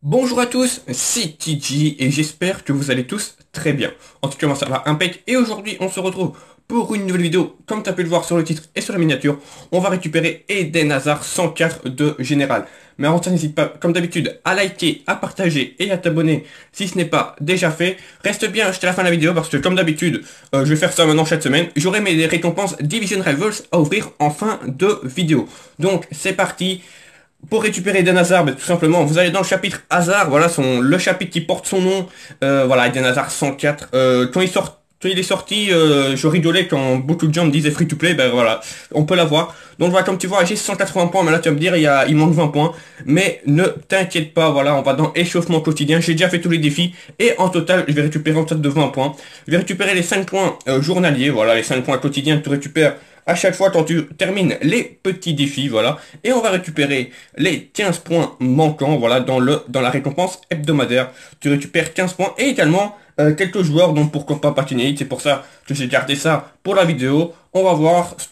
Bonjour à tous, c'est TG et j'espère que vous allez tous très bien. En tout cas, moi ça va impec et aujourd'hui on se retrouve pour une nouvelle vidéo. Comme tu as pu le voir sur le titre et sur la miniature, on va récupérer Eden Hazard 104 de Général. Mais avant ça, n'hésite pas, comme d'habitude, à liker, à partager et à t'abonner si ce n'est pas déjà fait. Reste bien jusqu'à la fin de la vidéo parce que comme d'habitude, je vais faire ça maintenant chaque semaine. J'aurai mes récompenses Division Rivals à ouvrir en fin de vidéo. Donc c'est parti. Pour récupérer Eden Hazard, tout simplement, vous allez dans le chapitre Hazard, voilà, le chapitre qui porte son nom, voilà, Eden Hazard 104. Quand il est sorti, je rigolais quand beaucoup de gens me disaient free to play, ben voilà, on peut l'avoir. Donc voilà, comme tu vois, j'ai 180 points, mais là tu vas me dire, il manque 20 points. Mais ne t'inquiète pas, voilà, on va dans échauffement quotidien, j'ai déjà fait tous les défis, et en total, je vais récupérer un total de 20 points. Je vais récupérer les 5 points journaliers, voilà, les 5 points quotidiens que tu récupères à chaque fois quand tu termines les petits défis, voilà. Et on va récupérer les 15 points manquants, voilà, dans la récompense hebdomadaire. Tu récupères 15 points et également quelques joueurs, donc pourquoi pas patiner. C'est pour ça que j'ai gardé ça pour la vidéo. On va voir ce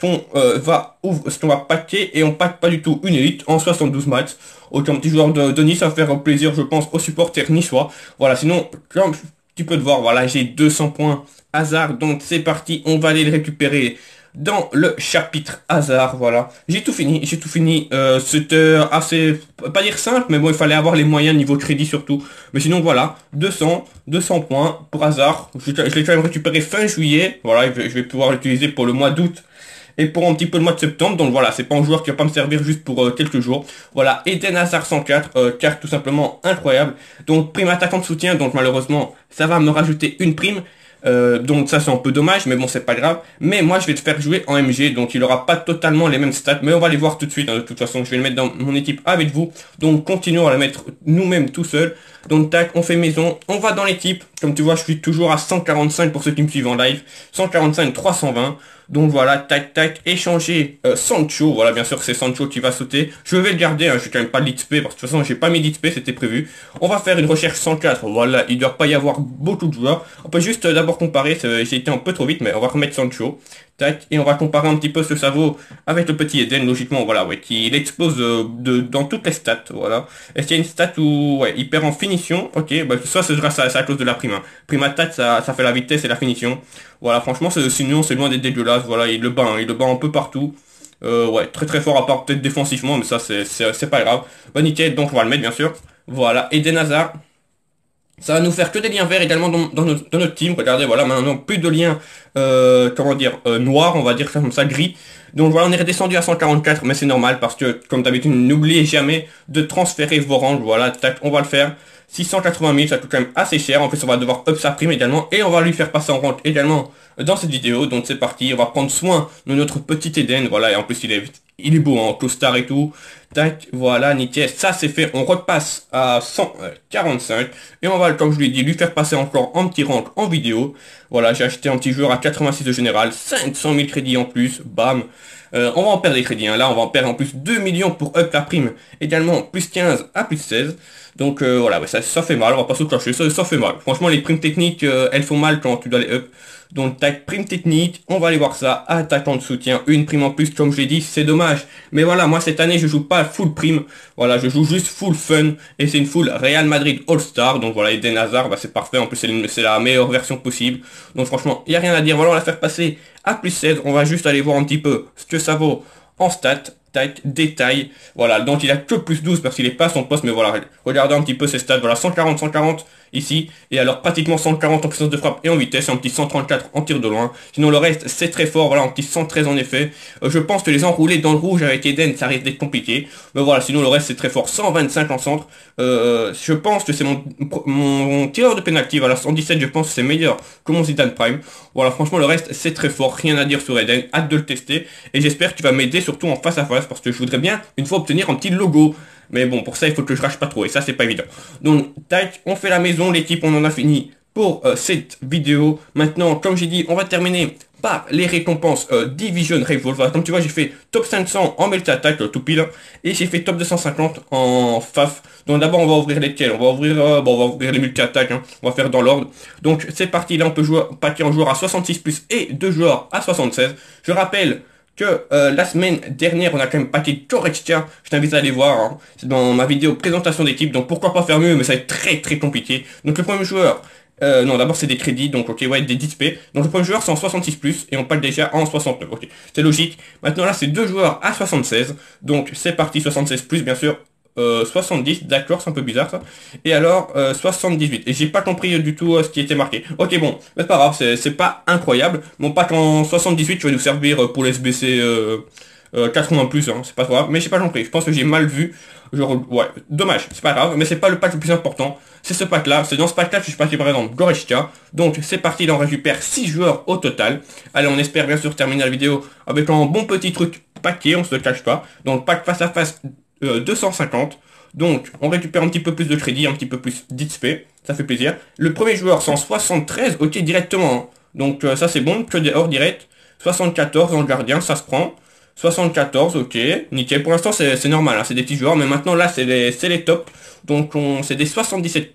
qu'on va packer et on pack pas du tout une élite en 72 matchs. Aucun petit joueur de Nice, ça va faire plaisir, je pense, aux supporters niçois. Voilà, sinon, comme tu peux te voir, voilà, j'ai 200 points hasard, donc c'est parti, on va aller le récupérer dans le chapitre hasard, voilà. J'ai tout fini, c'était assez, pas dire simple, mais bon, il fallait avoir les moyens niveau crédit surtout. Mais sinon, voilà, 200 points pour hasard. Je l'ai quand même récupéré fin juillet, voilà, je vais pouvoir l'utiliser pour le mois d'août et pour un petit peu le mois de septembre. Donc voilà, c'est pas un joueur qui va pas me servir juste pour quelques jours. Voilà, Eden Hazard 104, carte tout simplement incroyable. Donc prime attaquant de soutien, donc malheureusement, ça va me rajouter une prime. Donc ça c'est un peu dommage, mais bon c'est pas grave. Mais moi je vais te faire jouer en MG, donc il aura pas totalement les mêmes stats, mais on va les voir tout de suite, hein. De toute façon je vais le mettre dans mon équipe avec vous. Donc continuons à la mettre nous-mêmes tout seul. Donc tac, on fait maison, on va dans l'équipe. Comme tu vois, je suis toujours à 145 pour ceux qui me suivent en live. 145, 320. Donc voilà, tac tac, échanger Sancho. Voilà, bien sûr c'est Sancho qui va sauter. Je vais le garder, hein, je quand même pas l'XP, parce que de toute façon j'ai pas mis d'XP, c'était prévu. On va faire une recherche 104. Voilà, il doit pas y avoir beaucoup de joueurs. On peut juste d'abord comparer, j'ai été un peu trop vite, mais on va remettre Sancho. Tac, et on va comparer un petit peu ce cerveau avec le petit Eden, logiquement, voilà, ouais, qui explose dans toutes les stats, voilà. Est-ce qu'il y a une stat où, ouais, il perd en finition? Ok, bah, ça c'est grâce à cause de la prime, hein. Prime attaque, ça fait la vitesse et la finition. Voilà, franchement, sinon, c'est loin d'être dégueulasse, voilà, il le bat un peu partout. Ouais, très très fort, à part peut-être défensivement, mais ça, c'est pas grave. Bah, nickel, donc on va le mettre, bien sûr. Voilà, Eden Hazard. Ça va nous faire que des liens verts également dans notre team. Regardez, voilà, maintenant plus de liens, comment dire, noirs, on va dire ça comme ça, gris. Donc voilà, on est redescendu à 144, mais c'est normal parce que, comme d'habitude, n'oubliez jamais de transférer vos rangs. Voilà, tac, on va le faire. 680 000, ça coûte quand même assez cher. En plus, on va devoir up sa prime également. Et on va lui faire passer en rank également dans cette vidéo. Donc c'est parti, on va prendre soin de notre petit Eden. Voilà, et en plus, il est beau, hein, costard et tout. Tac, voilà, nickel. Ça, c'est fait. On repasse à 145. Et on va, comme je l'ai dit, lui faire passer encore un petit rank en vidéo. Voilà, j'ai acheté un petit joueur à 86 de général. 500 000 crédits en plus. Bam. On va en perdre des crédits, hein. Là, on va en perdre en plus 2 millions pour up la prime. Également, plus 15 à plus 16. Donc voilà, ouais, ça fait mal, on va pas se le cacher, ça fait mal. Franchement, les primes techniques, elles font mal quand tu dois les up. Donc tac, prime technique, on va aller voir ça, attaquant de soutien, une prime en plus, comme je l'ai dit, c'est dommage. Mais voilà, moi cette année, je joue pas full prime, voilà, je joue juste full fun, et c'est une full Real Madrid All-Star, donc voilà, Eden Hazard, bah, c'est parfait, en plus c'est la meilleure version possible. Donc franchement, il n'y a rien à dire, voilà, on va la faire passer à plus 16, on va juste aller voir un petit peu ce que ça vaut en stats. Tac, détail, voilà, donc il a que plus 12 parce qu'il est pas à son poste, mais voilà, regardez un petit peu ses stats, voilà, 140 ici, et alors pratiquement 140 en puissance de frappe et en vitesse, et un petit 134 en tir de loin, sinon le reste c'est très fort, voilà, un petit 113 en effet, je pense que les enrouler dans le rouge avec Eden, ça risque d'être compliqué, mais voilà, sinon le reste c'est très fort, 125 en centre, je pense que c'est mon tireur de penalty, voilà, 117 je pense que c'est meilleur que mon Zidane Prime, voilà, franchement le reste c'est très fort, rien à dire sur Eden, hâte de le tester, et j'espère que tu vas m'aider surtout en face à face, parce que je voudrais bien une fois obtenir un petit logo. Mais bon, pour ça, il faut que je rage pas trop, et ça, c'est pas évident. Donc, tac, on fait la maison, l'équipe, on en a fini pour cette vidéo. Maintenant, comme j'ai dit, on va terminer par les récompenses Division Rivals. Voilà, comme tu vois, j'ai fait top 500 en multi-attaque, tout pile, et j'ai fait top 250 en FAF. Donc d'abord, on va ouvrir lesquels? On va ouvrir, bon, on va ouvrir les multi-attaques, hein. On va faire dans l'ordre. Donc, c'est parti, là, on peut jouer paquet en joueur à 66+, et 2 joueurs à 76. Je rappelle que la semaine dernière, on a quand même paqué Goretzka. Je t'invite à aller voir, hein. C'est dans ma vidéo présentation d'équipe, donc pourquoi pas faire mieux, mais ça va être très très compliqué. Donc le premier joueur, non d'abord c'est des crédits, donc ok, ouais, des 10p. Donc le premier joueur c'est en 66+, et on pack déjà en 69, ok, c'est logique. Maintenant là c'est deux joueurs à 76, donc c'est parti, 76+, bien sûr. 70, d'accord, c'est un peu bizarre ça. Et alors 78. Et j'ai pas compris du tout ce qui était marqué. Ok, bon, mais c'est pas grave, c'est pas incroyable. Mon pack en 78, tu vas nous servir pour les SBC 80+, hein, c'est pas grave. Mais j'ai pas compris, je pense que j'ai mal vu. Genre, ouais, dommage, c'est pas grave, mais c'est pas le pack le plus important. C'est ce pack là, c'est dans ce pack là que je suis parti par exemple Goretzka. Donc c'est parti, là on récupère 6 joueurs au total. Allez, on espère bien sûr terminer la vidéo avec un bon petit truc paqué, on se le cache pas. Donc pack face à face 250. Donc on récupère un petit peu plus de crédit, un petit peu plus d'XP, ça fait plaisir. Le premier joueur c'est en 73, ok, directement, hein. Donc ça c'est bon, que des hors direct. 74 dans le gardien, ça se prend. 74, ok, nickel. Pour l'instant c'est normal, hein, c'est des petits joueurs, mais maintenant là c'est les tops. Donc c'est des 77+.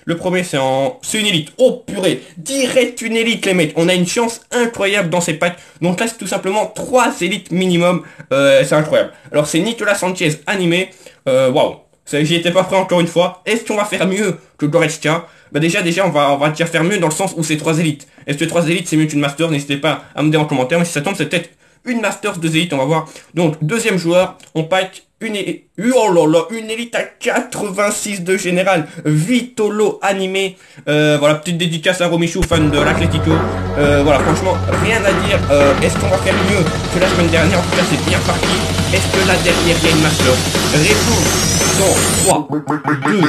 Le premier c'est une élite. Oh purée, direct une élite les mecs. On a une chance incroyable dans ces packs. Donc là c'est tout simplement 3 élites minimum. C'est incroyable. Alors c'est Nicolas Sanchez animé. Waouh. J'y étais pas prêt encore une fois. Est-ce qu'on va faire mieux que Goretzka? Bah déjà on va déjà faire mieux dans le sens où c'est 3 élites. Est-ce que 3 élites c'est mieux qu'une master? N'hésitez pas à me dire en commentaire. Mais si ça tombe c'est peut-être une Masters 2 élites, on va voir. Donc, deuxième joueur, on pack une élite, oh là là, une élite à 86 de général, Vitolo animé. Voilà, petite dédicace à Romichou, fan de l'Atlético. Voilà, franchement, rien à dire. Est-ce qu'on va faire mieux que la semaine dernière? En tout cas, c'est bien parti. Est-ce que là derrière, il y a une Master? Réponse dans 3, 2, 1.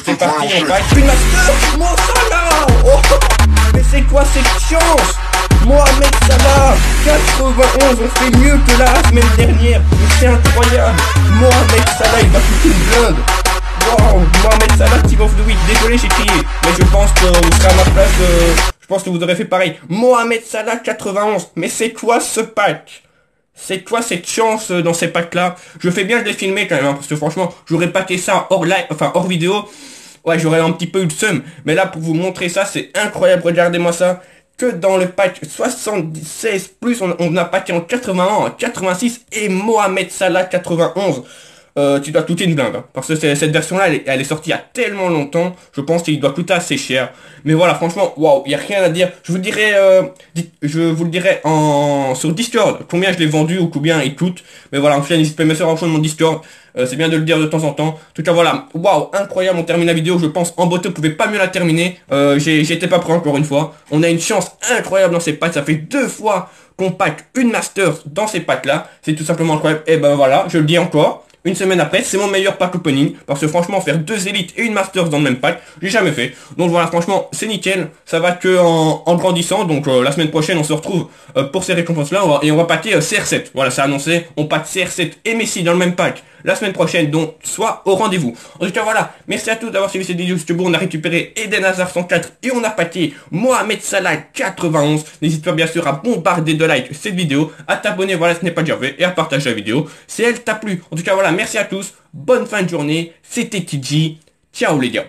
C'est parti, on pack une Master. Mon Salah! Oh, mais c'est quoi cette chance? Mohamed Salah, 91, on fait mieux que la semaine dernière, mais c'est incroyable. Mohamed Salah, il va foutre une blinde. Wow, Mohamed Salah, team of the week. Désolé, j'ai crié, mais je pense que vous serez à ma place, je pense que vous aurez fait pareil. Mohamed Salah, 91, mais c'est quoi ce pack? C'est quoi cette chance dans ces packs là? Je fais bien de les filmer quand même, hein, parce que franchement, j'aurais packé ça hors live, enfin hors vidéo. Ouais, j'aurais un petit peu eu le seum, mais là pour vous montrer ça, c'est incroyable, regardez-moi ça. Que dans le pack 76+, on a packé en 81, en 86 et Mohamed Salah 91. Tu dois coûter une blinde, hein, parce que cette version-là, elle est sortie il y a tellement longtemps, je pense qu'il doit coûter assez cher. Mais voilà, franchement, waouh, il n'y a rien à dire. Je vous le dirai sur Discord, combien je l'ai vendu ou combien il coûte. Mais voilà, en tout cas, n'hésitez pas à me faire en mon Discord. C'est bien de le dire de temps en temps. En tout cas, voilà, waouh, incroyable, on termine la vidéo, je pense, en beauté, vous pouvez pas mieux la terminer. J'étais pas prêt encore une fois. On a une chance incroyable dans ces packs, ça fait 2 fois qu'on pack une Masters dans ces packs-là. C'est tout simplement incroyable. Et ben voilà, je le dis encore. Une semaine après, c'est mon meilleur pack opening, parce que franchement, faire 2 élites et une Masters dans le même pack, j'ai jamais fait. Donc voilà, franchement, c'est nickel, ça va que en grandissant, donc la semaine prochaine, on se retrouve pour ces récompenses-là, et on va packer CR7. Voilà, c'est annoncé, on pack CR7 et Messi dans le même pack la semaine prochaine, donc soit au rendez-vous. En tout cas, voilà, merci à tous d'avoir suivi cette vidéo jusqu'au bout. On a récupéré Eden Hazard 104 et on a packé Mohamed Salah 91. N'hésite pas bien sûr à bombarder de likes cette vidéo, à t'abonner, voilà, ce n'est pas déjà fait, et à partager la vidéo si elle t'a plu. En tout cas, voilà, merci à tous, bonne fin de journée, c'était TG, ciao les gars.